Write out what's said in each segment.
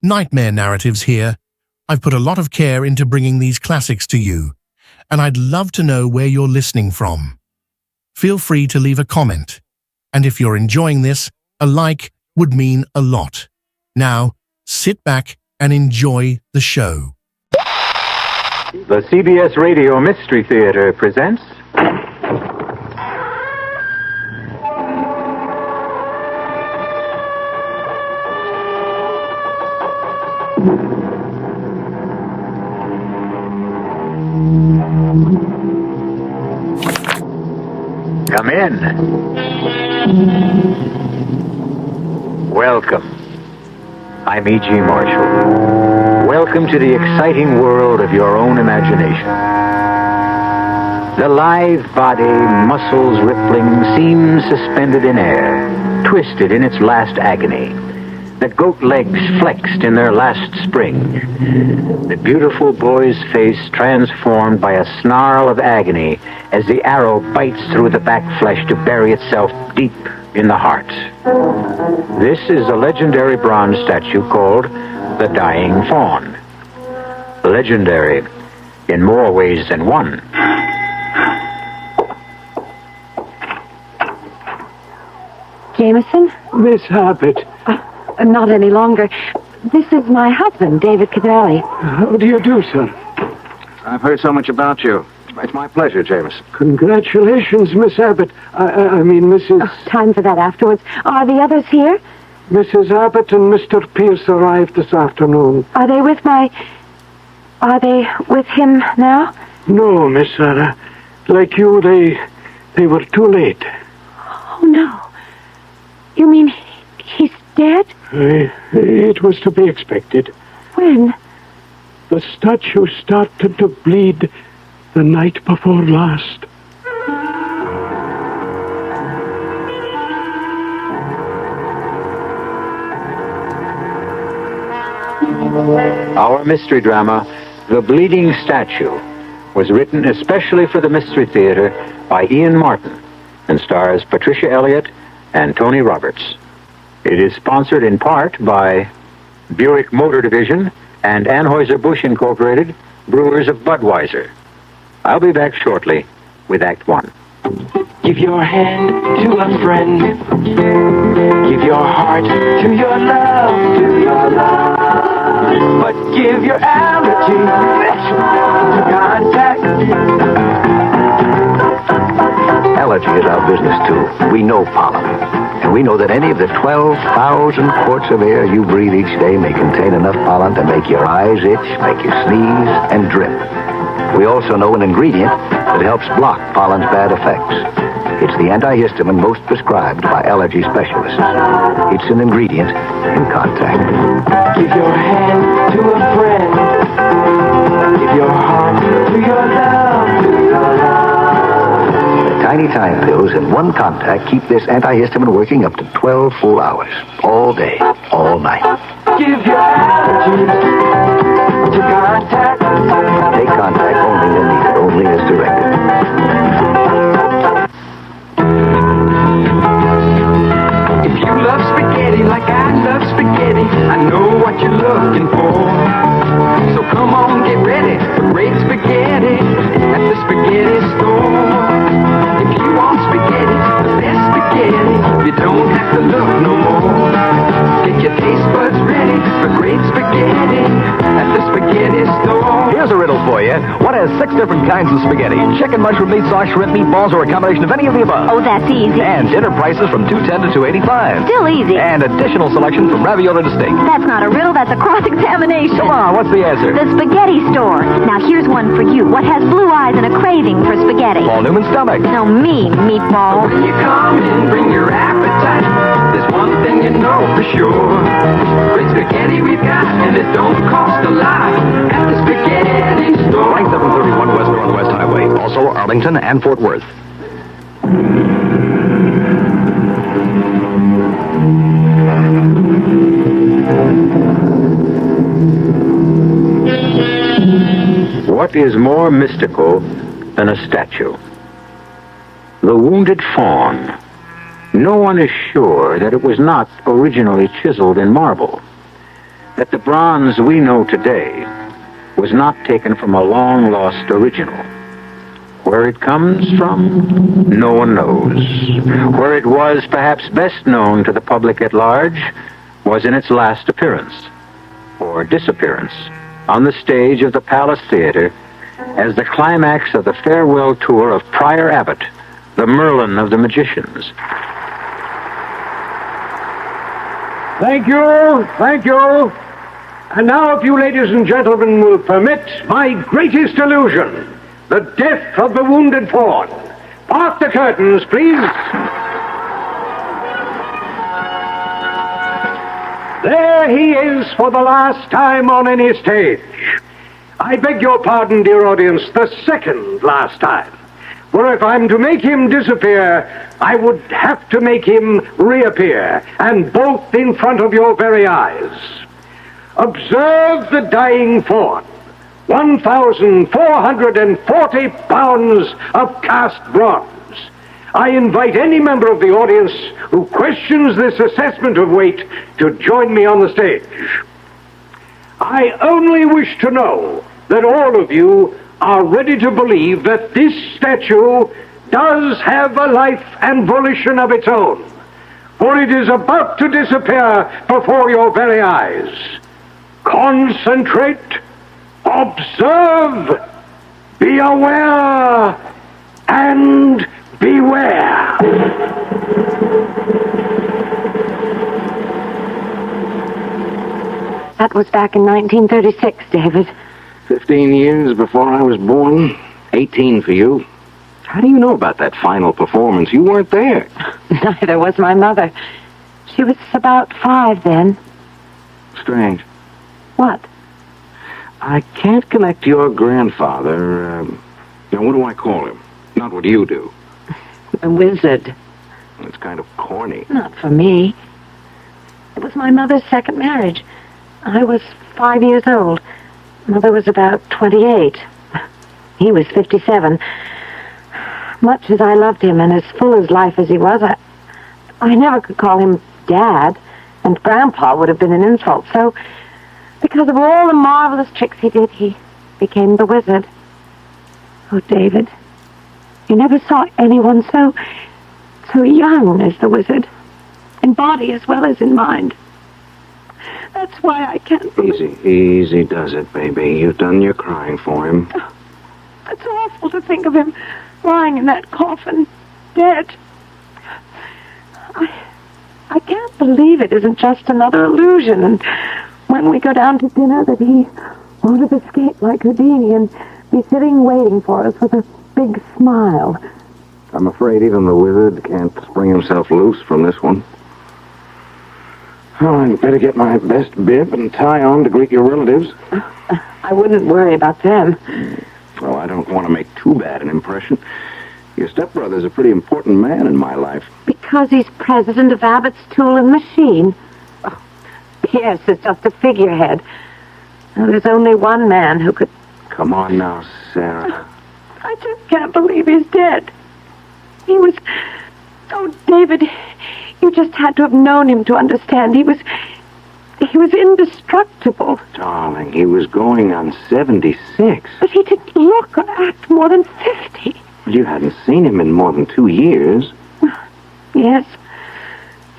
Nightmare Narratives here. I've put a lot of care into bringing these classics to you, and I'd love to know where you're listening from. Feel free to leave a comment, and if you're enjoying this, a like would mean a lot. Now, sit back and enjoy the show. The CBS Radio Mystery Theater presents... Come in. Welcome. I'm E.G. Marshall. Welcome to the exciting world of your own imagination. The lithe body, muscles rippling, seems suspended in air, twisted in its last agony. The goat legs flexed in their last spring. The beautiful boy's face transformed by a snarl of agony as the arrow bites through the back flesh to bury itself deep in the heart. This is a legendary bronze statue called the Dying Fawn. Legendary in more ways than one. Jameson? Miss Abbott. Not any longer. This is my husband, David Cavalli. How do you do, sir? I've heard so much about you. It's my pleasure, Jameson. Congratulations, Miss Abbott. I mean, Mrs... Oh, time for that afterwards. Are the others here? Mrs. Abbott and Mr. Pierce arrived this afternoon. Are they with him now? No, Miss Sarah. Like you, they were too late. Oh, no. You mean he's dead? It was to be expected. When? The statue started to bleed the night before last. Our mystery drama, The Bleeding Statue, was written especially for the Mystery Theater by Ian Martin and stars Patricia Elliott and Tony Roberts. It is sponsored in part by Buick Motor Division and Anheuser-Busch Incorporated, brewers of Budweiser. I'll be back shortly with Act One. Give your hand to a friend. Give your heart to your love, But give your allergy to contact. Allergy is our business, too. We know pollen. And we know that any of the 12,000 quarts of air you breathe each day may contain enough pollen to make your eyes itch, make you sneeze, and drip. We also know an ingredient that helps block pollen's bad effects. It's the antihistamine most prescribed by allergy specialists. It's an ingredient in contact. Give your hand to a friend. Give your heart to your love, The tiny time pills in one contact keep this antihistamine working up to 12 full hours. All day, all night. Give your allergy to contact. Take contact only when needed, only as directed. If you love spaghetti like I love spaghetti, I know what you're looking for. So come on, get ready for great spaghetti at the spaghetti store. If you want spaghetti, the best spaghetti, you don't have to look no more. Get your taste buds ready for great spaghetti at the spaghetti store. Here's a riddle for you. What has 6 different kinds of spaghetti? Chicken, mushroom, meat sauce, shrimp, meatballs, or a combination of any of the above? Oh, that's easy. And dinner prices from $2.10 to $2.85. Still easy. And additional selection from ravioli to steak. That's not a riddle, that's a cross-examination. Come on, what's the answer? The spaghetti store. Now, here's one for you. What has blue eyes and a craving for spaghetti? Paul Newman's stomach. No, me, meatball. When you come in, bring your appetite. There's one thing you know for sure. Great spaghetti we've got, and it don't cost a lot at the spaghetti store. 2731 West Northwest Highway. Also Arlington and Fort Worth. What is more mystical than a statue? The wounded fawn. No one is sure that it was not originally chiseled in marble. that the bronze we know today was not taken from a long-lost original. Where it comes from, no one knows. Where it was perhaps best known to the public at large was in its last appearance, or disappearance, on the stage of the Palace Theater as the climax of the farewell tour of Prior Abbott, the Merlin of the magicians. Thank you, thank you. And now, if you ladies and gentlemen will permit my greatest illusion, the death of the wounded fawn. Park the curtains, please. There he is for the last time on any stage. I beg your pardon, dear audience, the second last time. For if I'm to make him disappear, I would have to make him reappear, and both in front of your very eyes. Observe the dying fawn. 1,440 pounds of cast bronze. I invite any member of the audience who questions this assessment of weight to join me on the stage. I only wish to know that all of you are ready to believe that this statue does have a life and volition of its own, for it is about to disappear before your very eyes. Concentrate, observe, be aware, and beware. That was back in 1936, David. 15 years before I was born. 18 for you. How do you know about that final performance? You weren't there. Neither was my mother. She was about 5 then. Strange. What? I can't connect your grandfather, now what do I call him? Not what you do. A wizard. It's kind of corny. Not for me. It was my mother's second marriage. I was 5 years old. Mother was about 28. He was 57. Much as I loved him and as full as life as he was, I never could call him Dad, and Grandpa would have been an insult. So, because of all the marvelous tricks he did, he became the wizard. Oh, David, you never saw anyone so young as the wizard, in body as well as in mind. That's why I can't believe... Easy does it, baby. You've done your crying for him. Oh, it's awful to think of him lying in that coffin, dead. I can't believe it isn't just another illusion, and when we go down to dinner that he won't have escaped like Houdini and be sitting waiting for us with a big smile. I'm afraid even the wizard can't spring himself loose from this one. Oh, I'd better get my best bib and tie on to greet your relatives. I wouldn't worry about them. Well, I don't want to make too bad an impression. Your stepbrother's a pretty important man in my life. Because he's president of Abbott's Tool and Machine. Oh, Pierce is just a figurehead. Now, there's only one man who could... Come on now, Sarah. I just can't believe he's dead. He was... Oh, David, you just had to have known him to understand. He was indestructible. Darling, he was going on 76. But he didn't look or act more than 50. You hadn't seen him in more than 2 years. Yes,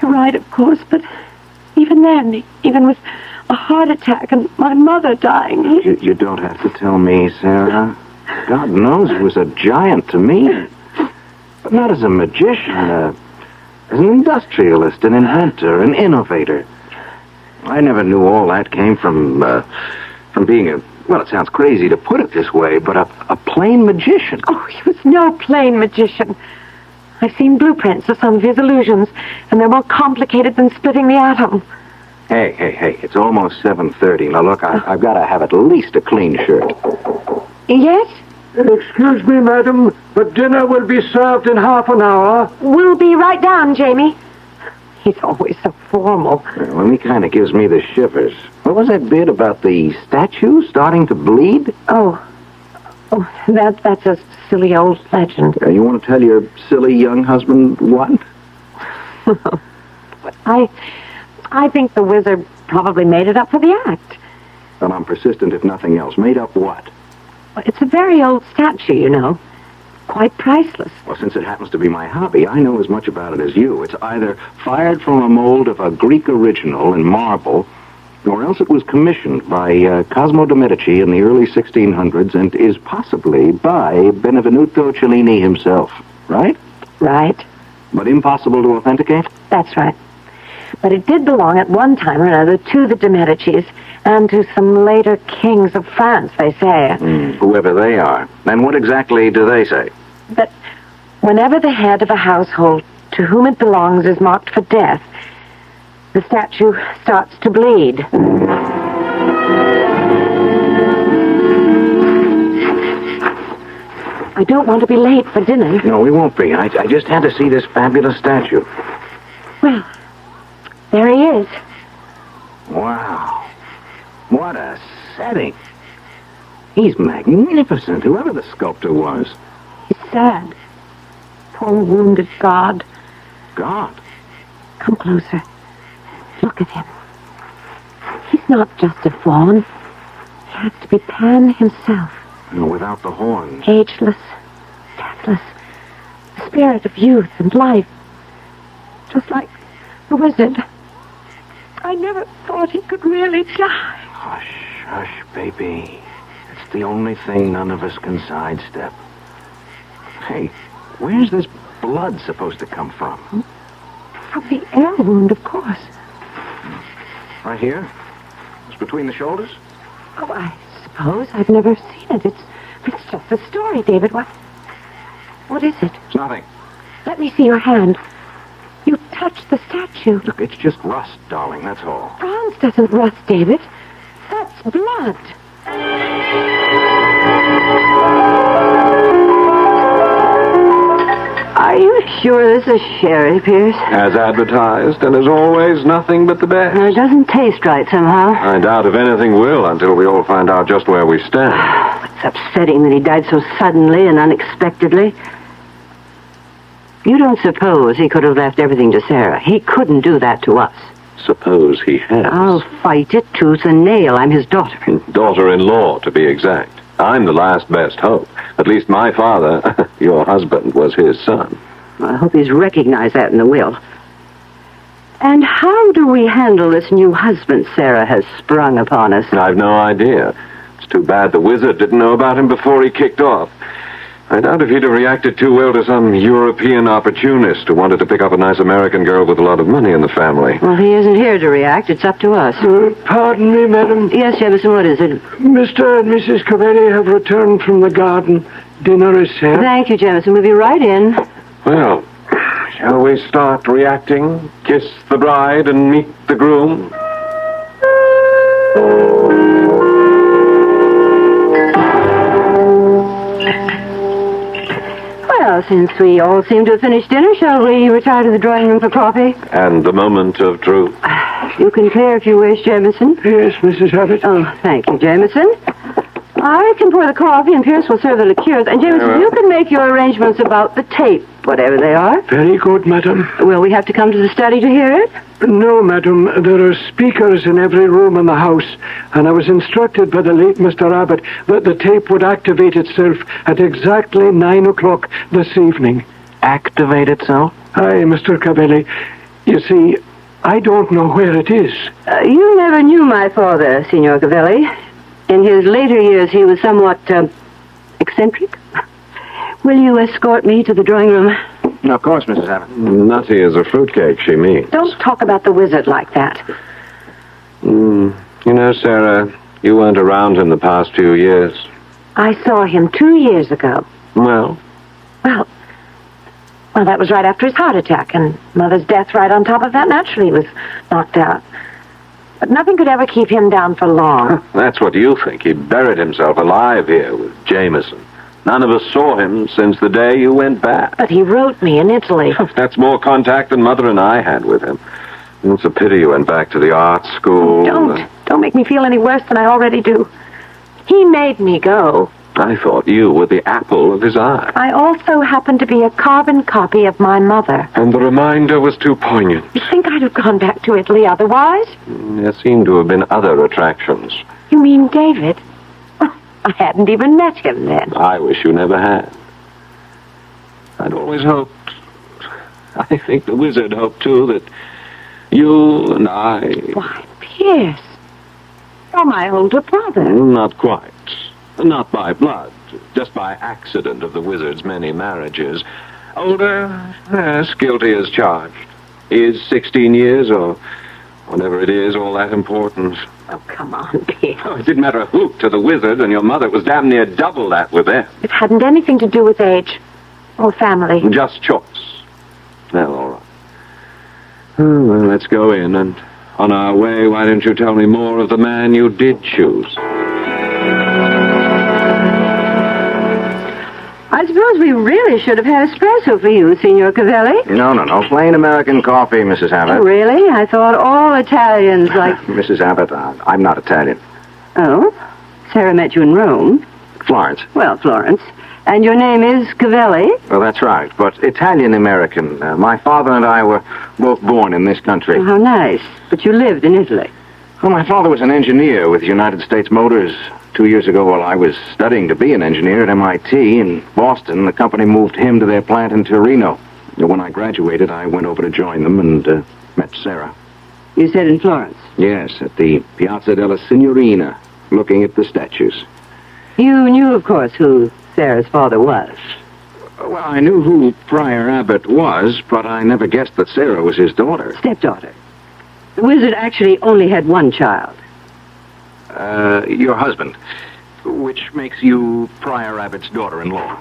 you're right, of course, but even then, even with a heart attack and my mother dying... You don't have to tell me, Sarah. God knows he was a giant to me. But not as a magician, as an industrialist, an inventor, an innovator. I never knew all that came from being a... Well, it sounds crazy to put it this way, but a plain magician. Oh, he was no plain magician. I've seen blueprints of some of his illusions, and they're more complicated than splitting the atom. Hey, it's almost 7:30. Now, look, I've got to have at least a clean shirt. Yes? Excuse me, madam, but dinner will be served in half an hour. We'll be right down, Jamie. He's always so formal. Well, he kind of gives me the shivers. What was that bit about the statue starting to bleed? Oh, that's a silly old legend. You want to tell your silly young husband what? I think the wizard probably made it up for the act. Well, I'm persistent, if nothing else. Made up what? Well, it's a very old statue, you know. Quite priceless. Well, since it happens to be my hobby, I know as much about it as you. It's either fired from a mold of a Greek original in marble, or else it was commissioned by Cosimo de' Medici in the early 1600s and is possibly by Benvenuto Cellini himself, right? Right. But impossible to authenticate? That's right. But it did belong at one time or another to the de' Medicis and to some later kings of France, they say. Whoever they are. And what exactly do they say? That whenever the head of a household to whom it belongs is marked for death, the statue starts to bleed. I don't want to be late for dinner. No, we won't be. I just had to see this fabulous statue. Well, there he is. Wow. What a setting. He's magnificent, whoever the sculptor was. He's sad. Poor wounded god. God. Come closer. Look at him. He's not just a faun. He has to be Pan himself. Without the horns. Ageless, deathless, the spirit of youth and life. Just like the wizard. I never thought he could really die. Hush, hush, baby. It's the only thing none of us can sidestep. Hey, where's this blood supposed to come from? From the air wound, of course. Right here? It's between the shoulders? Oh, I suppose. I've never seen it. It's just a story, David. What is it? It's nothing. Let me see your hand. You touched the statue. Look, it's just rust, darling, that's all. Bronze doesn't rust, David. That's blood. Are you sure this is sherry, Pierce? As advertised, and as always, nothing but the best. It doesn't taste right somehow. I doubt if anything will until we all find out just where we stand. It's upsetting that he died so suddenly and unexpectedly. You don't suppose he could have left everything to Sarah? He couldn't do that to us. Suppose he has. I'll fight it tooth and nail. I'm his daughter. Daughter-in-law, to be exact. I'm the last best hope. At least my father, your husband, was his son. I hope he's recognized that in the will. And how do we handle this new husband Sarah has sprung upon us? I've no idea. It's too bad the wizard didn't know about him before he kicked off. I doubt if he'd have reacted too well to some European opportunist who wanted to pick up a nice American girl with a lot of money in the family. Well, he isn't here to react. It's up to us. Pardon me, madam. Yes, Jefferson, what is it? Mr. and Mrs. Cavelli have returned from the garden. Dinner is here. Thank you, Jefferson. We'll be right in. Well, shall we start reacting? Kiss the bride and meet the groom? Well, since we all seem to have finished dinner, shall we retire to the drawing room for coffee? And the moment of truth. You can clear if you wish, Jameson. Yes, Mrs. Abbott. Oh, thank you, Jameson. I can pour the coffee, and Pierce will serve the liqueurs. And, Jameson, you can make your arrangements about the tape, whatever they are. Very good, madam. Will we have to come to the study to hear it? No, madam. There are speakers in every room in the house, and I was instructed by the late Mr. Abbott that the tape would activate itself at exactly 9 o'clock this evening. Activate itself? Aye, Mr. Cavelli. You see, I don't know where it is. You never knew my father, Signor Cavelli. In his later years, he was somewhat, eccentric. Will you escort me to the drawing room? Of course, Mrs. Abbott. Nutty as a fruitcake, she means. Don't talk about the wizard like that. You know, Sarah, you weren't around in the past few years. I saw him 2 years ago. Well, Well, that was right after his heart attack, and Mother's death right on top of that. Naturally, he was knocked out. But nothing could ever keep him down for long. that's what you think. He buried himself alive here with Jameson. None of us saw him since the day you went back. But he wrote me in Italy. That's more contact than Mother and I had with him. It's a pity you went back to the art school. Don't make me feel any worse than I already do. He made me go. I thought you were the apple of his eye. I also happen to be a carbon copy of my mother. And the reminder was too poignant. You think I'd have gone back to Italy otherwise? There seem to have been other attractions. You mean David? Oh, I hadn't even met him then. I wish you never had. I'd always hoped... I think the wizard hoped, too, that you and I... Why, Pierce, you're my older brother. Not quite. Not by blood. Just by accident of the wizard's many marriages. Older? Yes, guilty as charged. Is 16 years, or whatever it is, all that important? Oh, come on, Pierce. Oh, it didn't matter a hoot to the wizard and your mother. It was damn near double that with them. It hadn't anything to do with age or family. Just choice. Well, all right. Oh, well, let's go in, and on our way, why don't you tell me more of the man you did choose? I suppose we really should have had espresso for you, Signor Cavelli. No. Plain American coffee, Mrs. Abbott. Oh, really? I thought all Italians like... Mrs. Abbott, I'm not Italian. Oh? Sarah met you in Rome. Florence. Well, Florence. And your name is Cavelli? Well, that's right, but Italian-American. My father and I were both born in this country. Oh, how nice. But you lived in Italy. Well, my father was an engineer with United States Motors. 2 years ago, while I was studying to be an engineer at MIT in Boston, the company moved him to their plant in Torino. When I graduated, I went over to join them and met Sarah. You said in Florence? Yes, at the Piazza della Signorina, looking at the statues. You knew, of course, who Sarah's father was. Well, I knew who Prior Abbott was, but I never guessed that Sarah was his daughter. Stepdaughter. The wizard actually only had one child. Your husband, which makes you Prior Abbott's daughter-in-law.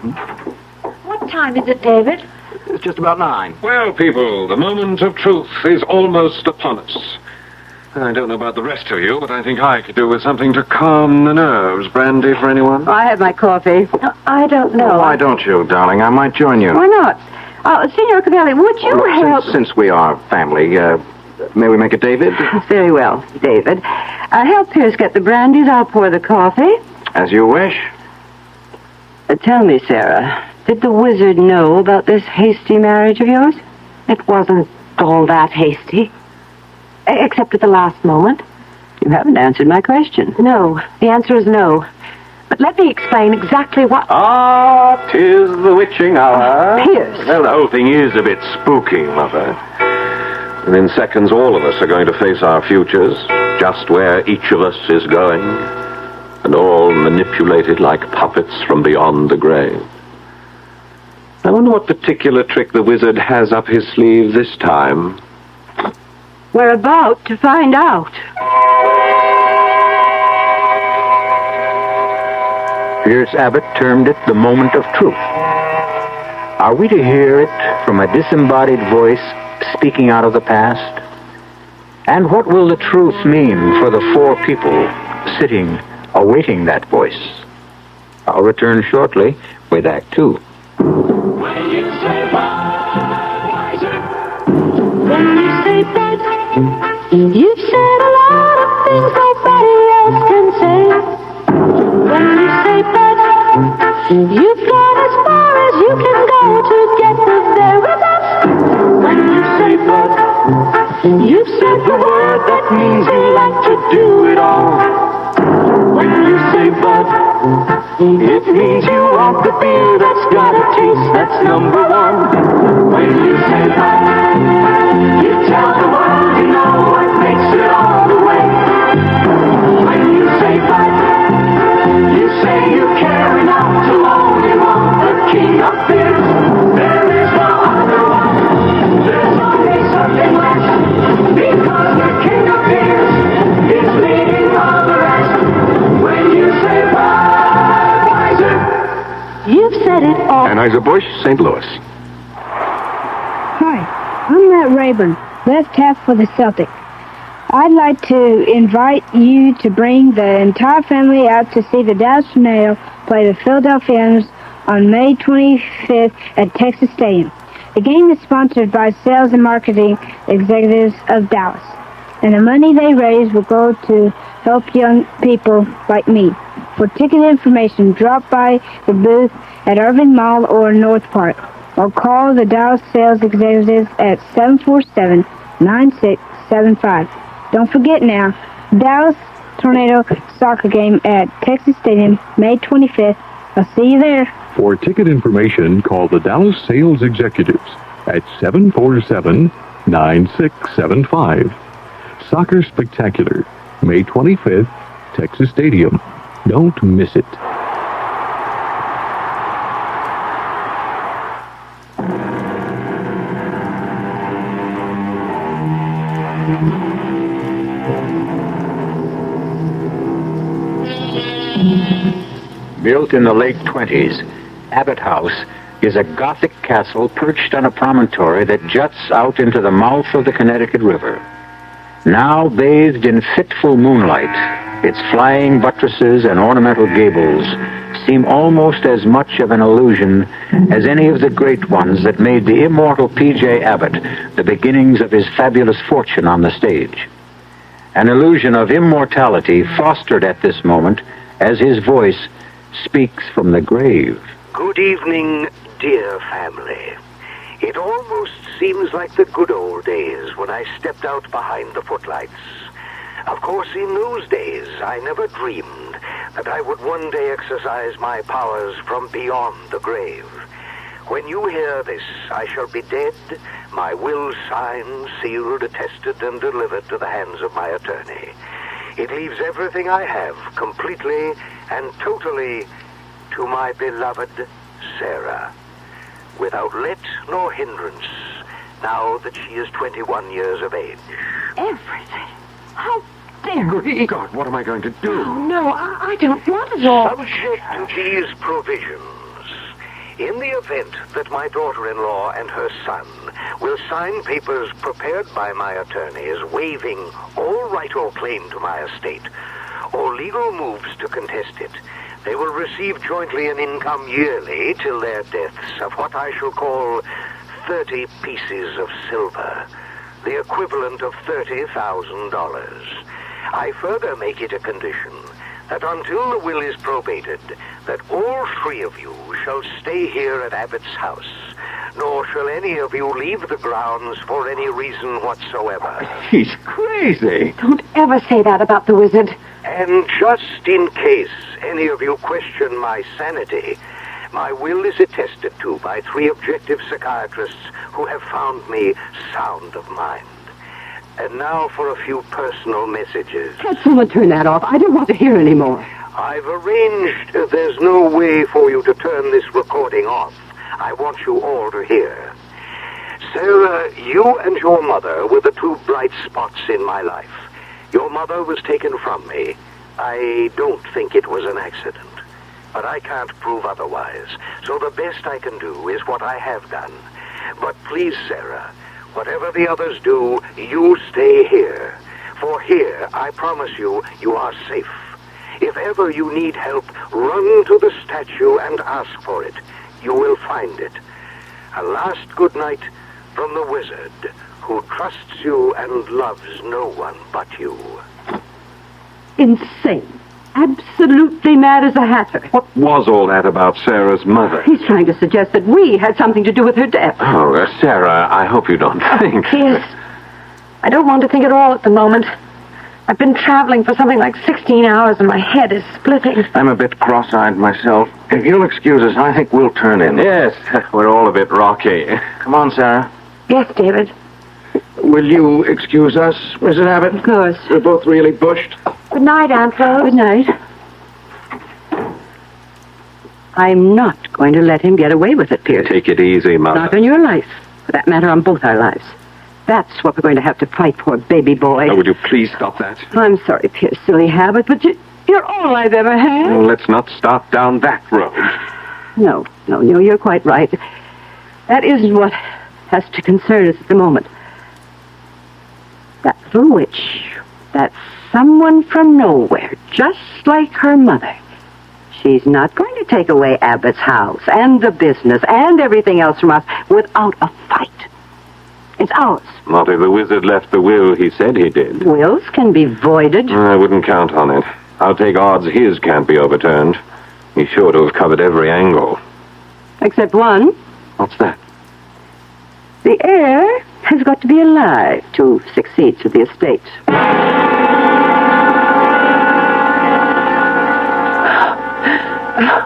What time is it, David? It's just about 9. Well, people, the moment of truth is almost upon us. I don't know about the rest of you, but I think I could do with something to calm the nerves. Brandy for anyone? I have my coffee. I don't know. Why don't you, darling? I might join you. Why not? Signor Cavelli, would you help... Since we are family, may we make it David? Very well, David. Help Pierce get the brandies. I'll pour the coffee. As you wish. Tell me, Sarah, did the wizard know about this hasty marriage of yours? It wasn't all that hasty. Except at the last moment. You haven't answered my question. No, the answer is no. But let me explain exactly what... Ah, 'tis the witching hour. Pierce. Well, the whole thing is a bit spooky, Mother. And in seconds, all of us are going to face our futures, just where each of us is going, and all manipulated like puppets from beyond the grave. I wonder what particular trick the wizard has up his sleeve this time. We're about to find out. Pierce Abbott termed it the moment of truth. Are we to hear it from a disembodied voice speaking out of the past? And what will the truth mean for the 4 people sitting, awaiting that voice? I'll return shortly with Act 2. When you say Budweiser, when you say Bud, you've said a lot of things nobody else can say. When you say Bud, you've gone as far as you can go to get the very best. When you say Bud, you've said the word that means you like to do it all. When you say Bud, it means you want the beer that's got a taste that's number 1. When you say Bud, you tell the world you know what makes it all the way. When you say Bud, you say you care enough to only want the king of beers. There is no other one. There's only something less. Because the king of beers is leading all the rest. When you say Budweiser, you've said it all. Anheuser-Busch, St. Louis. Hi, I'm Matt Rayburn, left half for the Celtics. I'd like to invite you to bring the entire family out to see the Dallas Tornadoes play the Philadelphians on May 25th at Texas Stadium. The game is sponsored by sales and marketing executives of Dallas, and the money they raise will go to help young people like me. For ticket information, drop by the booth at Irving Mall or North Park, or call the Dallas sales executives at 747-9675. Don't forget now, Dallas Tornado soccer game at Texas Stadium, May 25th. I'll see you there. For ticket information, call the Dallas sales executives at 747-9675. Soccer Spectacular, May 25th, Texas Stadium. Don't miss it. Built in the late 20s, Abbott House is a Gothic castle perched on a promontory that juts out into the mouth of the Connecticut River. Now bathed in fitful moonlight, its flying buttresses and ornamental gables seem almost as much of an illusion as any of the great ones that made the immortal P.J. Abbott the beginnings of his fabulous fortune on the stage. An illusion of immortality fostered at this moment as his voice speaks from the grave. Good evening, dear family. It almost seems like the good old days when I stepped out behind the footlights. Of course, in those days, I never dreamed that I would one day exercise my powers from beyond the grave. When you hear this, I shall be dead, my will signed, sealed, attested, and delivered to the hands of my attorney. It leaves everything I have completely and totally to my beloved Sarah, without let nor hindrance, now that she is 21 years of age. Everything? How dare he? God, what am I going to do? Oh, no, I don't want it all. Subject to these provisions, in the event that my daughter-in-law and her son will sign papers prepared by my attorneys waiving all right or claim to my estate, or legal moves to contest it, they will receive jointly an income yearly till their deaths of what I shall call 30 pieces of silver, the equivalent of $30,000. I further make it a condition that until the will is probated, that all three of you shall stay here at Abbott's house, nor shall any of you leave the grounds for any reason whatsoever. He's crazy. Don't ever say that about the wizard. And just in case any of you question my sanity, my will is attested to by 3 objective psychiatrists who have found me sound of mind. And now for a few personal messages. Can someone turn that off? I don't want to hear any more. I've arranged there's no way for you to turn this recording off. I want you all to hear. Sarah, you and your mother were the 2 bright spots in my life. Your mother was taken from me. I don't think it was an accident, but I can't prove otherwise. So the best I can do is what I have done. But please, Sarah, whatever the others do, you stay here. For here, I promise you, you are safe. If ever you need help, run to the statue and ask for it. You will find it. A last good night from the wizard, who trusts you and loves no one but you. Insane. Absolutely mad as a hatter. What was all that about Sarah's mother? He's trying to suggest that we had something to do with her death. Oh, Sarah, I hope you don't think... Yes. I don't want to think at all at the moment. I've been traveling for something like 16 hours and my head is splitting. I'm a bit cross-eyed myself. If you'll excuse us, I think we'll turn in. Yes, we're all a bit rocky. Come on, Sarah. Yes, David. Will you excuse us, Mrs. Abbott? Of course. We're both really bushed. Good night, Aunt Rose. Good night. I'm not going to let him get away with it, Pierce. Take it easy, Mother. Not on your life. For that matter, on both our lives. That's what we're going to have to fight for, baby boy. Oh, would you please stop that? I'm sorry, Pierce, silly habit, but you're all I've ever had. Well, let's not start down that road. No, you're quite right. That isn't what has to concern us at the moment. That little witch, that someone from nowhere, just like her mother. She's not going to take away Abbott's house and the business and everything else from us without a fight. It's ours. Not if the wizard left the will he said he did. Wills can be voided. I wouldn't count on it. I'll take odds his can't be overturned. He's sure to have covered every angle. Except one. What's that? The heir has got to be alive to succeed to the estate.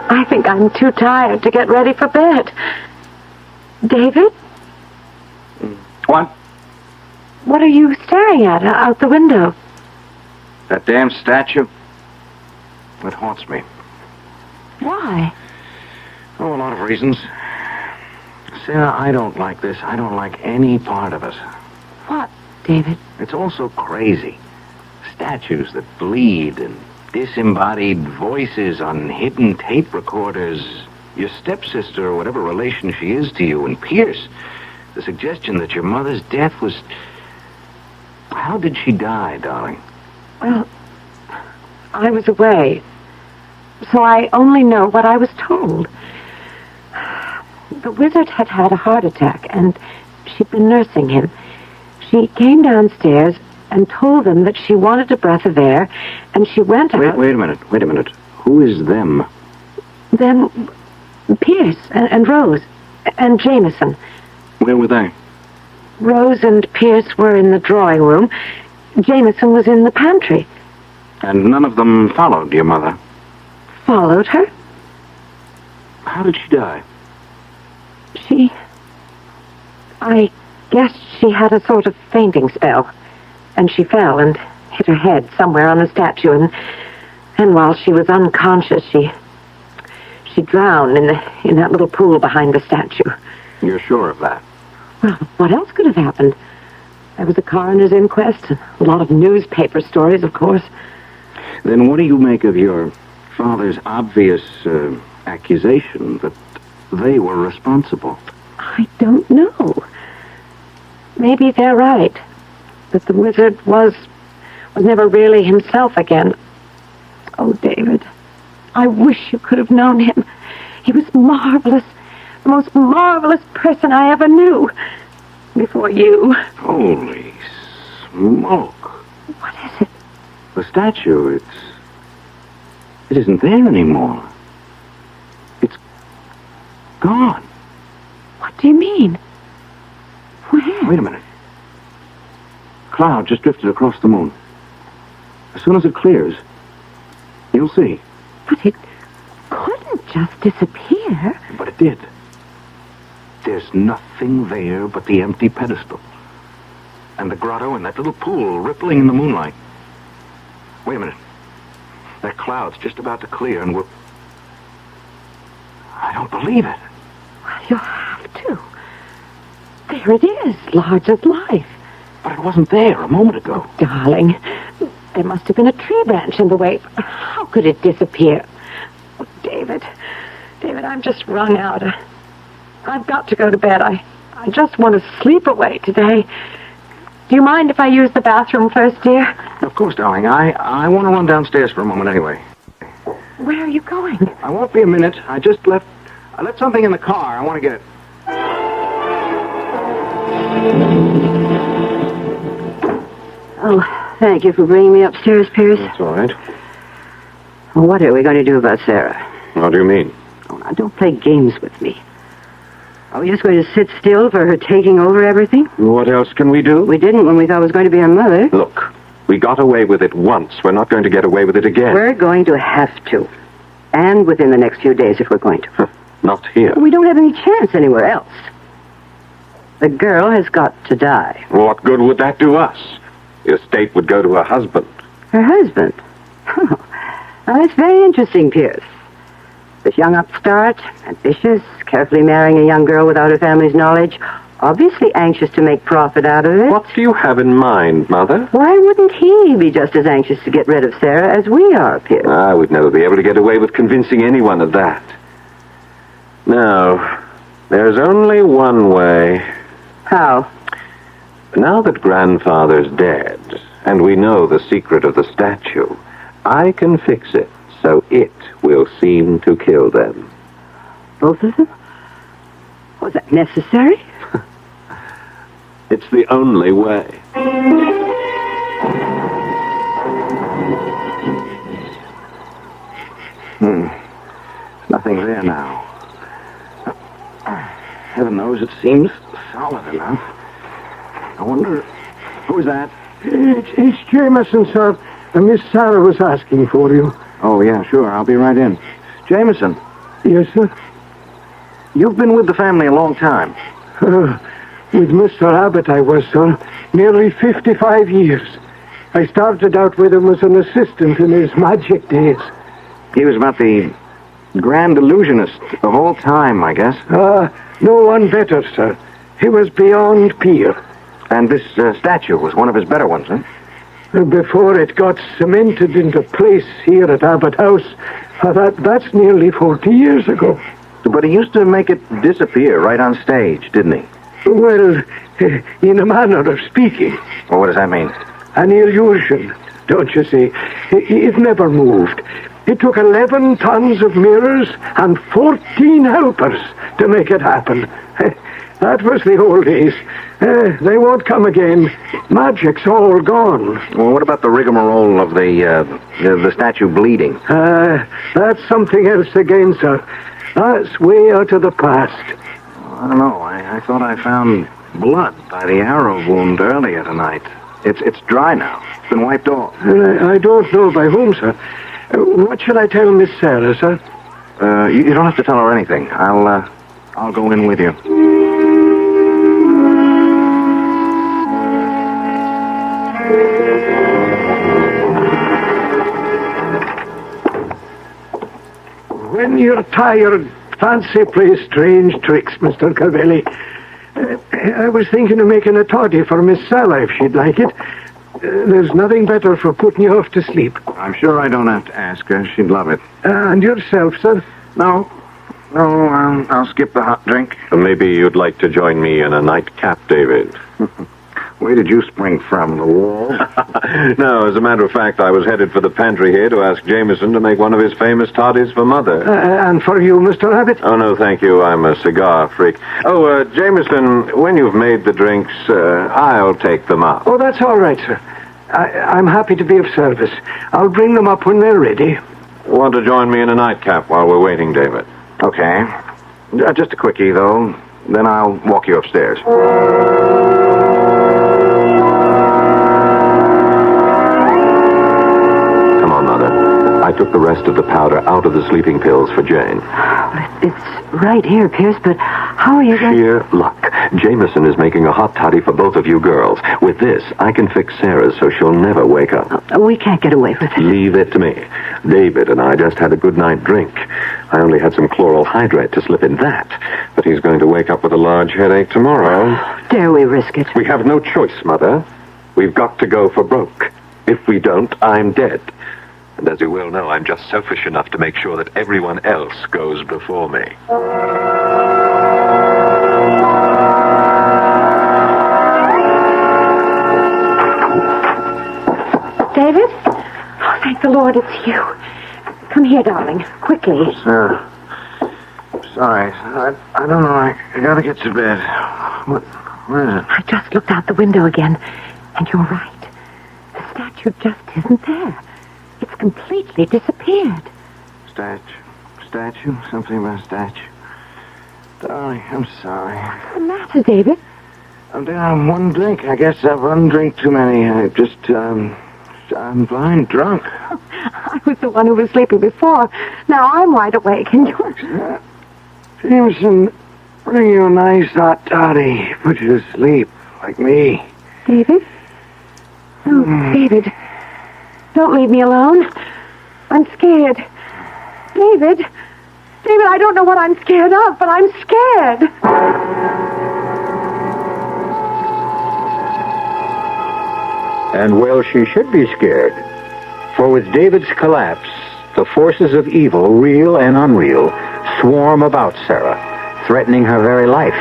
I think I'm too tired to get ready for bed. David? What? What are you staring at out the window? That damn statue? It haunts me. Why? Oh, a lot of reasons. Sarah, I don't like this. I don't like any part of it. What, David? It's all so crazy. Statues that bleed and disembodied voices on hidden tape recorders. Your stepsister or whatever relation she is to you, and Pierce. The suggestion that your mother's death was... How did she die, darling? Well, I was away, so I only know what I was told. The wizard had had a heart attack, and she'd been nursing him. She came downstairs and told them that she wanted a breath of air, and she went out... Wait a minute. Who is them? Then Pierce and Rose and Jameson. Where were they? Rose and Pierce were in the drawing room. Jameson was in the pantry. And none of them followed your mother? Followed her? How did she die? I guess she had a sort of fainting spell, and she fell and hit her head somewhere on the statue, and while she was unconscious, she drowned in that little pool behind the statue. You're sure of that? Well, what else could have happened? There was a coroner's inquest, and a lot of newspaper stories, of course. Then what do you make of your father's obvious accusation that they were responsible? I don't know. Maybe they're right. That the wizard was never really himself again. Oh, David, I wish you could have known him. He was marvelous. The most marvelous person I ever knew. Before you. Holy smoke. What is it? The statue, it isn't there anymore. It's gone. What do you mean? Where? Wait a minute. Cloud just drifted across the moon. As soon as it clears, you'll see. But it couldn't just disappear. But it did. There's nothing there but the empty pedestal. And the grotto and that little pool rippling in the moonlight. Wait a minute. That cloud's just about to clear and we're... I don't believe it. Well, you'll have to. There it is, large as life. But it wasn't there a moment ago. Oh, darling, there must have been a tree branch in the way. How could it disappear? Oh, David, I'm just wrung out. I've got to go to bed. I just want to sleep away today. Do you mind if I use the bathroom first, dear? Of course, darling. I want to run downstairs for a moment anyway. Where are you going? I won't be a minute. I left something in the car. I want to get it. Oh, thank you for bringing me upstairs, Pierce. That's all right. Well, what are we going to do about Sarah? What do you mean? Oh, now, don't play games with me. Are we just going to sit still for her taking over everything? What else can we do? We didn't when we thought it was going to be our mother. Look, we got away with it once. We're not going to get away with it again. We're going to have to. And within the next few days if we're going to. Not here. We don't have any chance anywhere else. The girl has got to die. What good would that do us? The estate would go to her husband. Her husband? Oh, well, that's very interesting, Pierce. This young upstart, ambitious, carefully marrying a young girl without her family's knowledge, obviously anxious to make profit out of it. What do you have in mind, Mother? Why wouldn't he be just as anxious to get rid of Sarah as we are, Pierce? I would never be able to get away with convincing anyone of that. No, there's only one way. How? Now that Grandfather's dead, and we know the secret of the statue, I can fix it so it will seem to kill them. Both of them? Was that necessary? It's the only way. Nothing there now. Heaven knows it seems solid enough. I wonder... Who's that? It's Jameson, sir. Miss Sarah was asking for you. Oh, yeah, sure. I'll be right in. Jameson, Yes, sir? you've been with the family a long time. With Mr. Abbott, I was, sir. Nearly 55 years. I started out with him as an assistant in his magic days. He was about the grand illusionist of all time, I guess. No one better, sir. He was beyond peer. And this statue was one of his better ones, huh? Before it got cemented into place here at Abbott House, that's nearly 40 years ago. But he used to make it disappear right on stage, didn't he? Well, in a manner of speaking. Well, what does that mean? An illusion, don't you see? It never moved. It took 11 tons of mirrors and 14 helpers to make it happen. That was the old days. They won't come again. Magic's all gone. Well, what about the rigmarole of the statue bleeding? That's something else again, sir. That's way out of the past. I don't know. I thought I found blood by the arrow wound earlier tonight. It's dry now. It's been wiped off. I don't know by whom, sir. What should I tell Miss Sarah, sir? You don't have to tell her anything. I'll go in with you. When you're tired, fancy play strange tricks, Mr. Cavelli. I was thinking of making a toddy for Miss Sarah, if she'd like it. There's nothing better for putting you off to sleep. I'm sure I don't have to ask her. She'd love it. And yourself, sir? No, I'll skip the hot drink. Maybe you'd like to join me in a nightcap, David. Where did you spring from, the wall? No, as a matter of fact, I was headed for the pantry here to ask Jameson to make one of his famous toddies for Mother. And for you, Mr. Abbott? Oh, no, thank you. I'm a cigar freak. Oh, Jameson, when you've made the drinks, I'll take them up. Oh, that's all right, sir. I'm happy to be of service. I'll bring them up when they're ready. Want to join me in a nightcap while we're waiting, David? Okay. Just a quickie, though. Then I'll walk you upstairs. I took the rest of the powder out of the sleeping pills for Jane. It's right here, Pierce, but how are you going... Sheer luck. Jameson is making a hot toddy for both of you girls. With this, I can fix Sarah's so she'll never wake up. We can't get away with it. Leave it to me. David and I just had a good night drink. I only had some chloral hydrate to slip in that. But he's going to wake up with a large headache tomorrow. Dare we risk it? We have no choice, Mother. We've got to go for broke. If we don't, I'm dead. And as you well know, I'm just selfish enough to make sure that everyone else goes before me. David? Oh, thank the Lord it's you. Come here, darling. Quickly. Sorry. I don't know. I gotta get to bed. Where is it? I just looked out the window again, and you're right. The statue just isn't there. It's completely disappeared. Statue? Something about a statue. Darling, I'm sorry. What's the matter, David? I'm down one drink. I guess I've one drink too many. I'm blind drunk. I was the one who was sleeping before. Now I'm wide awake, and you're... Jameson, bring you a nice hot toddy. Put you to sleep, like me. David? Oh, David. Don't leave me alone. I'm scared. David, I don't know what I'm scared of, but I'm scared. And well, she should be scared. For with David's collapse, the forces of evil, real and unreal, swarm about Sarah, threatening her very life.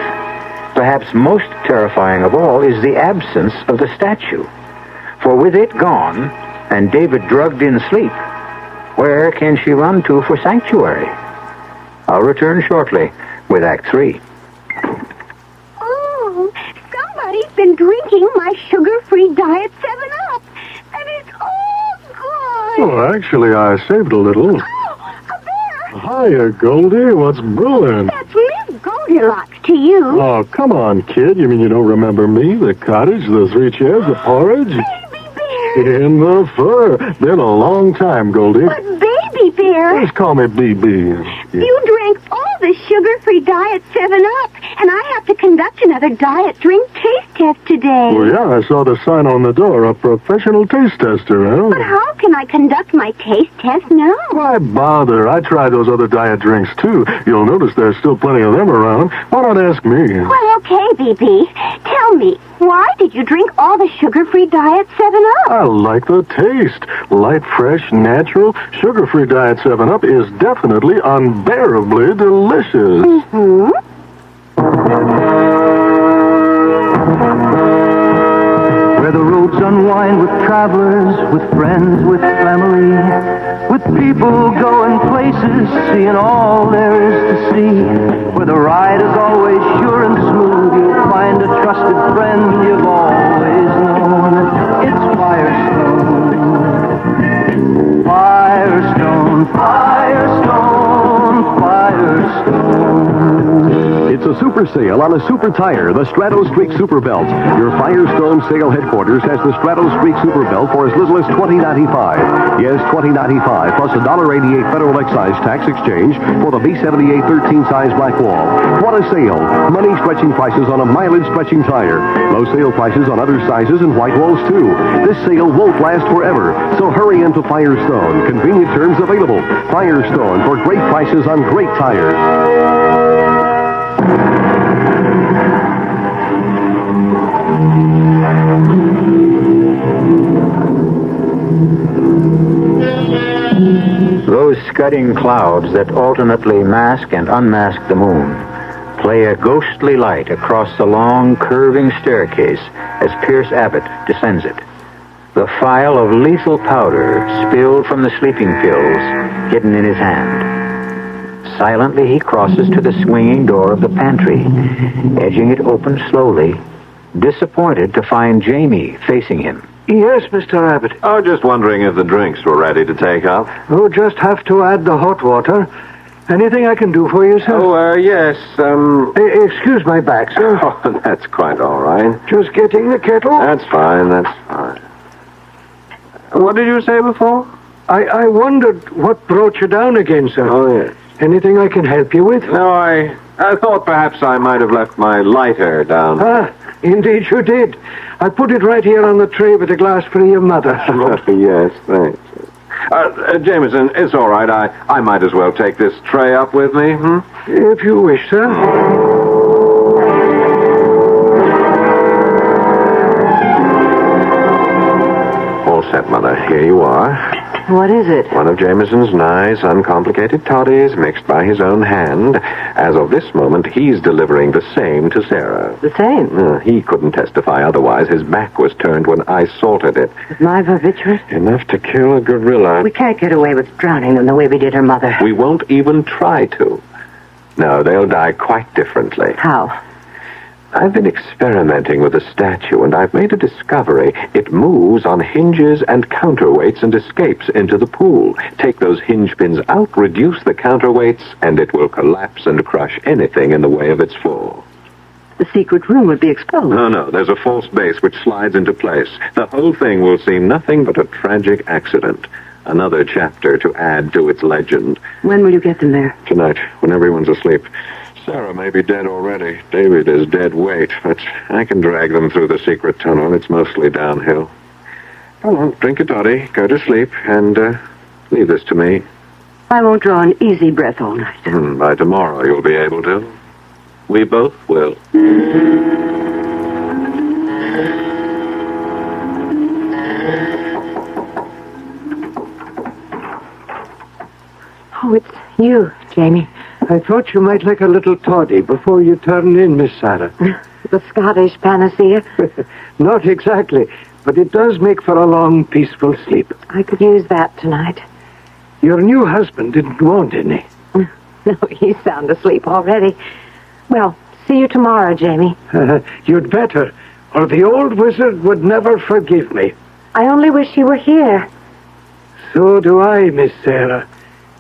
Perhaps most terrifying of all is the absence of the statue. For with it gone, and David drugged in sleep, where can she run to for sanctuary? I'll return shortly with Act 3. Oh, somebody's been drinking my sugar-free Diet 7-Up, and it's all gone. Oh, actually, I saved a little. Oh, a Hiya, Goldie. What's brewing? That's Miss Goldilocks to you. Oh, come on, kid. You mean you don't remember me? The cottage, the 3 chairs, the porridge? Baby Bear. In the fur. Been a long time, Goldie. But Baby Bear. Just call me BB. You drank all the sugar-free Diet 7-Up, and I have to conduct another diet drink taste test today. Well, yeah, I saw the sign on the door, a professional taste tester, huh? But how can I conduct my taste test now? Why bother? I tried those other diet drinks, too. You'll notice there's still plenty of them around. Why not ask me? Well, okay, BB. Tell me, why did you drink all the sugar-free Diet 7-Up? I like the taste. Light, fresh, natural. Sugar-free Diet 7-Up is definitely unbearably delicious. Mm-hmm. Where the roads unwind with travelers, with friends, with family, with people going places, seeing all there is to see. Where the ride is always sure and smooth, you'll find a trusted friend you've always known. It's Firestone. Firestone, Firestone, Firestone. It's a super sale on a super tire, the Strato Streak Super Belt. Your Firestone sale headquarters has the Strato Streak Super Belt for as little as $20.95. Yes, $20.95 plus $1.88 federal excise tax exchange for the B78 13 size black wall. What a sale! Money stretching prices on a mileage stretching tire. Low sale prices on other sizes and white walls too. This sale won't last forever, so hurry into Firestone. Convenient terms available. Firestone for great prices on great tires. Those scudding clouds that alternately mask and unmask the moon play a ghostly light across the long, curving staircase as Pierce Abbott descends it. The phial of lethal powder spilled from the sleeping pills hidden in his hand. Silently, he crosses to the swinging door of the pantry, edging it open slowly, disappointed to find Jamie facing him. Yes, Mr. Abbott. Oh, just wondering if the drinks were ready to take up. Oh, just have to add the hot water. Anything I can do for you, sir? Oh, yes, Excuse my back, sir. Oh, that's quite all right. Just getting the kettle? That's fine, that's fine. What did you say before? I wondered what brought you down again, sir. Oh, yes. Anything I can help you with? No, I thought perhaps I might have left my lighter down. Ah, indeed you did. I put it right here on the tray with a glass for your mother. Yes, thanks. Jameson, it's all right. I might as well take this tray up with me, If you wish, sir. All set, Mother. Here you are. What is it? One of Jameson's nice, uncomplicated toddies mixed by his own hand. As of this moment, he's delivering the same to Sarah. The same? He couldn't testify otherwise. His back was turned when I salted it. My barbiturates? Enough to kill a gorilla. We can't get away with drowning them the way we did her mother. We won't even try to. No, they'll die quite differently. How? I've been experimenting with the statue, and I've made a discovery. It moves on hinges and counterweights and escapes into the pool. Take those hinge pins out, reduce the counterweights, and it will collapse and crush anything in the way of its fall. The secret room would be exposed. No, there's a false base which slides into place. The whole thing will seem nothing but a tragic accident. Another chapter to add to its legend. When will you get them there? Tonight, when everyone's asleep. Sarah may be dead already. David is dead weight, but I can drag them through the secret tunnel. It's mostly downhill. Come on, drink a toddy, go to sleep, and leave this to me. I won't draw an easy breath all night. By tomorrow you'll be able to. We both will. Oh, it's you, Jamie. I thought you might like a little toddy before you turn in, Miss Sarah. The Scottish panacea? Not exactly, but it does make for a long, peaceful sleep. I could use that tonight. Your new husband didn't want any. No, he's sound asleep already. Well, see you tomorrow, Jamie. You'd better, or the old wizard would never forgive me. I only wish you were here. So do I, Miss Sarah.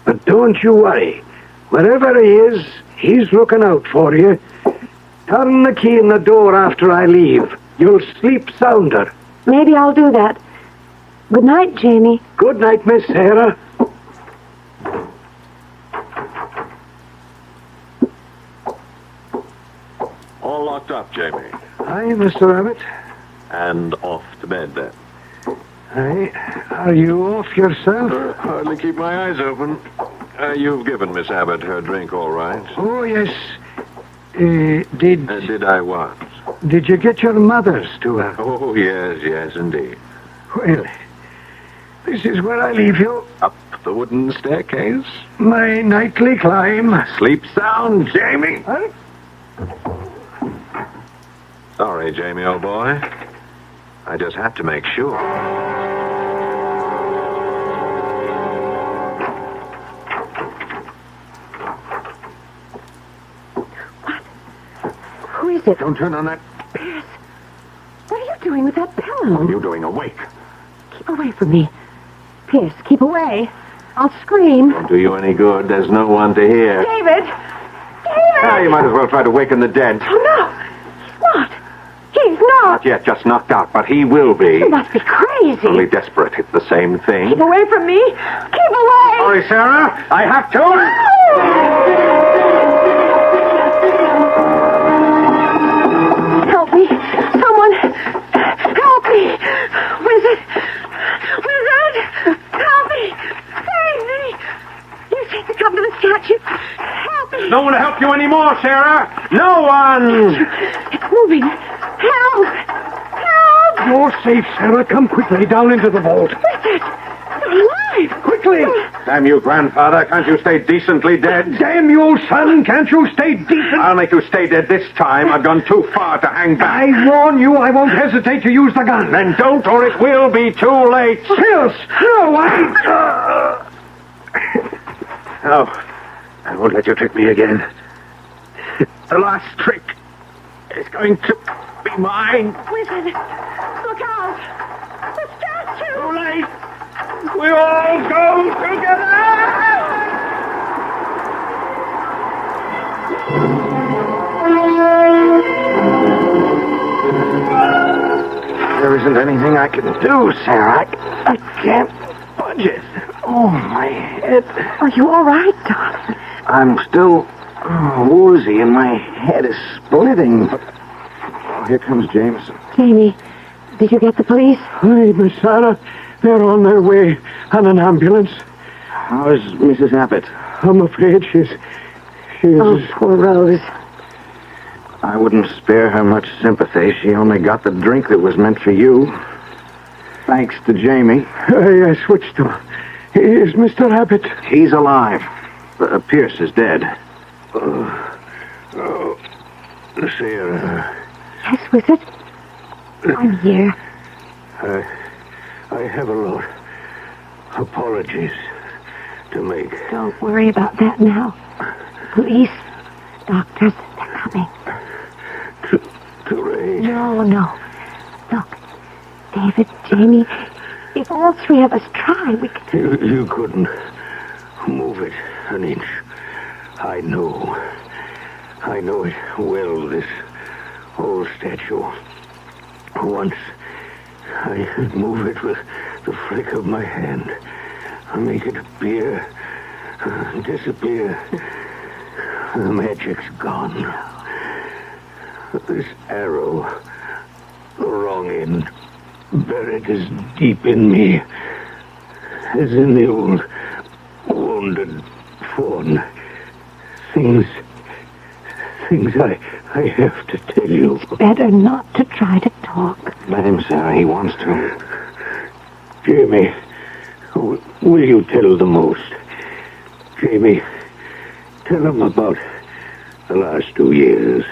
But don't you worry. Wherever he is, he's looking out for you. Turn the key in the door after I leave. You'll sleep sounder. Maybe I'll do that. Good night, Jamie. Good night, Miss Sarah. All locked up, Jamie. Aye, Mr. Abbott. And off to bed, then. Aye. Are you off yourself? Hardly keep my eyes open. You've given Miss Abbott her drink, all right. Oh, yes. Did I what? Did you get your mother's to her? Oh, yes, indeed. Well, this is where I leave you. Up the wooden staircase. My nightly climb. Sleep sound, Jamie. Huh? Sorry, Jamie, old boy. I just had to make sure. Who is it? Don't turn on that. Pierce, what are you doing with that pillow? What are you doing awake? Keep away from me. Pierce, keep away. I'll scream. Won't do you any good. There's no one to hear. David! You might as well try to waken the dead. Oh, no. He's not. He's not. Not yet, just knocked out, but he will be. You must be crazy. Only desperate. It's the same thing. Keep away from me. Keep away. Sorry, Sarah. I have to. Help me. Someone. Help me. Wizard. Help me. Save me. You take the cup to the statue. Help me. No one to help you anymore, Sarah. No one. It's moving. Help. Help. You're safe, Sarah. Come quickly down into the vault. Wizard. You're alive. Quickly. Damn you, grandfather. Can't you stay decently dead? Damn you, son. Can't you stay decent? I'll make you stay dead this time. I've gone too far to hang back. I warn you, I won't hesitate to use the gun. Then don't, or it will be too late. Pierce! No, No, I won't let you trick me again. The last trick is going to be mine. Wizard, look out. The statue. Too late. We all go together. There isn't anything I can do, Sarah. I can't budge it. Oh, my head. Are you all right, darling? I'm still woozy and my head is splitting. But here comes Jameson. Jamie, did you get the police? Hi, Miss Sarah. They're on their way on an ambulance. How is Mrs. Abbott? I'm afraid she's... Oh, poor Rose. I wouldn't spare her much sympathy. She only got the drink that was meant for you. Thanks to Jamie. I switched to him. Is Mr. Abbott? He's alive. Pierce is dead. Sarah. Yes, Wizard. I'm here. I have a lot of apologies to make. Don't worry about that now. Police, doctors, they're coming. Too late. No. Look, David, Jamie, if all three of us try, we could... You couldn't move it an inch. I know it well, this old statue. Once I could move it with the flick of my hand. I make it appear, disappear. The magic's gone. This arrow, the wrong end, buried as deep in me as in the old wounded fawn. Things I have to tell you. It's better not to try to talk. Let him, Sarah. He wants to. Jamie, will you tell the most? Jamie, tell him about the last 2 years.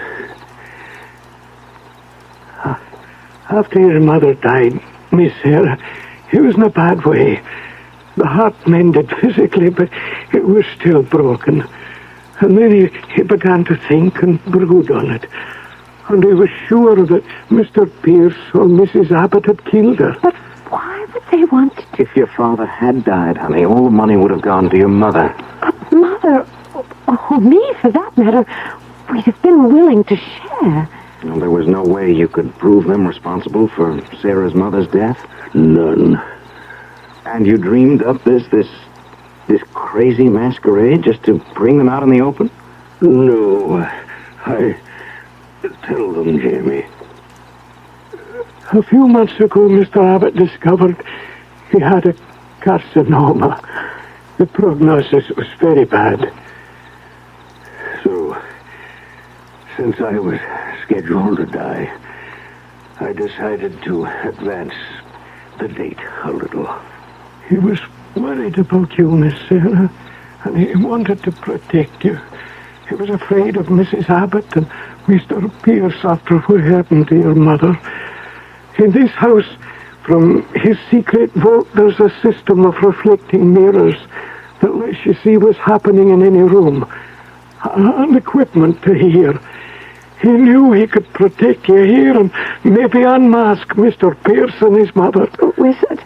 After your mother died, Miss Sarah, it was in a bad way. The heart mended physically, but it was still broken. And then he began to think and brood on it. And he was sure that Mr. Pierce or Mrs. Abbott had killed her. But why would they want to? If your father had died, honey, all the money would have gone to your mother. or me for that matter, we'd have been willing to share. Well, there was no way you could prove them responsible for Sarah's mother's death? None. And you dreamed up this crazy masquerade just to bring them out in the open? No, I tell them, Jamie. A few months ago, Mr. Abbott discovered he had a carcinoma. The prognosis was very bad. So, since I was scheduled to die, I decided to advance the date a little. He was worried about you, Miss Sarah, and he wanted to protect you. He was afraid of Mrs. Abbott and Mr. Pierce after what happened to your mother. In this house, from his secret vault, there's a system of reflecting mirrors that lets you see what's happening in any room, and equipment to hear. He knew he could protect you here and maybe unmask Mr. Pierce and his mother. Oh, Wizard,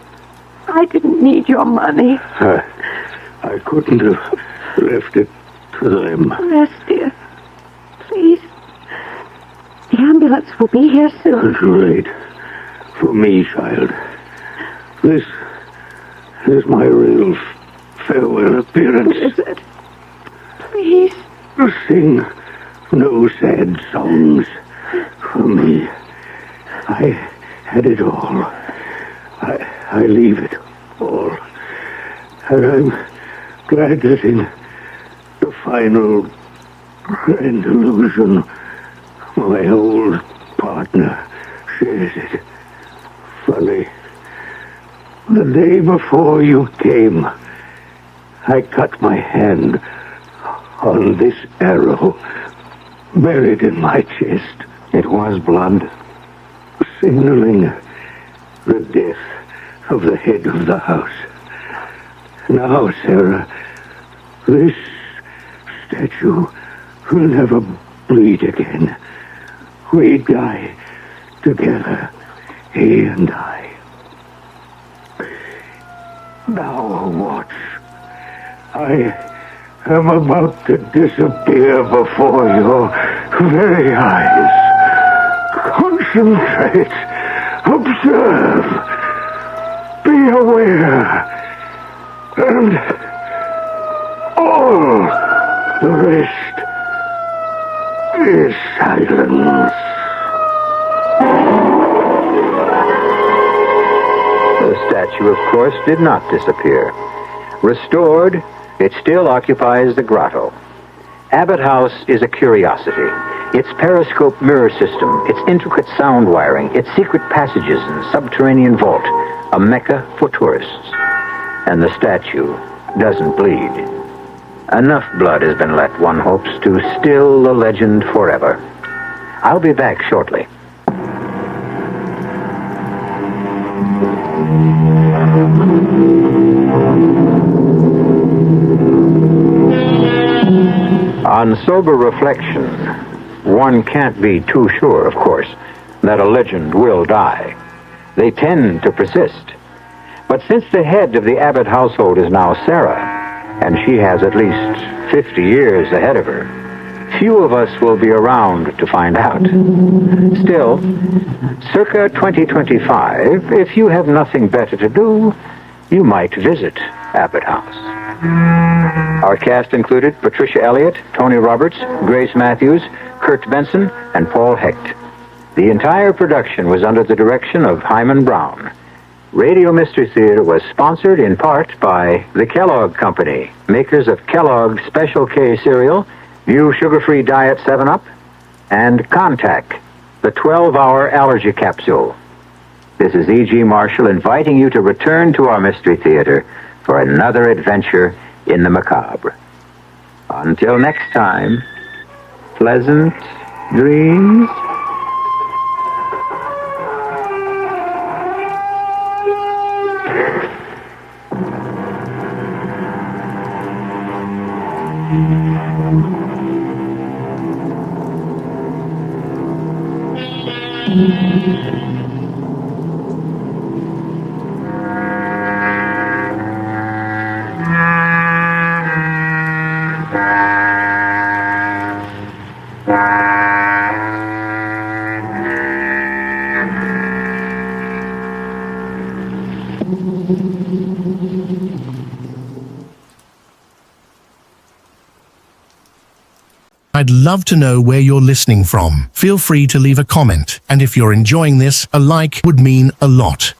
I didn't need your money. I couldn't have left it to them. Yes, dear. Please. The ambulance will be here soon. That's right. For me, child. This is my real farewell appearance. Wizard, please. Sing no sad songs for me. I had it all. I leave it all. And I'm glad that in the final grand illusion, my old partner shares it. Funny. The day before you came, I cut my hand on this arrow buried in my chest. It was blood. Signaling the death of the head of the house. Now, Sarah, this statue will never bleed again. We die together, he and I. Now watch. I am about to disappear before your very eyes. Concentrate. Observe. Be aware. And all the rest is silence. The statue, of course, did not disappear. Restored, it still occupies the grotto. Abbott House is a curiosity. Its periscope mirror system, its intricate sound wiring, its secret passages and subterranean vault, a mecca for tourists. And the statue doesn't bleed. Enough blood has been let, one hopes, to still the legend forever. I'll be back shortly. On sober reflection, one can't be too sure, of course, that a legend will die. They tend to persist. But since the head of the Abbott household is now Sarah, and she has at least 50 years ahead of her, few of us will be around to find out. Still, circa 2025, if you have nothing better to do, you might visit Abbott House. Our cast included Patricia Elliott, Tony Roberts, Grace Matthews, Kurt Benson, and Paul Hecht. The entire production was under the direction of Hyman Brown. Radio Mystery Theater was sponsored in part by the Kellogg Company, makers of Kellogg's Special K cereal, New Sugar-Free Diet 7-Up, and Contact, the 12-hour allergy capsule. This is E.G. Marshall inviting you to return to our Mystery Theater for another adventure in the macabre. Until next time, pleasant dreams. I'd love to know where you're listening from. Feel free to leave a comment, and if you're enjoying this, a like would mean a lot.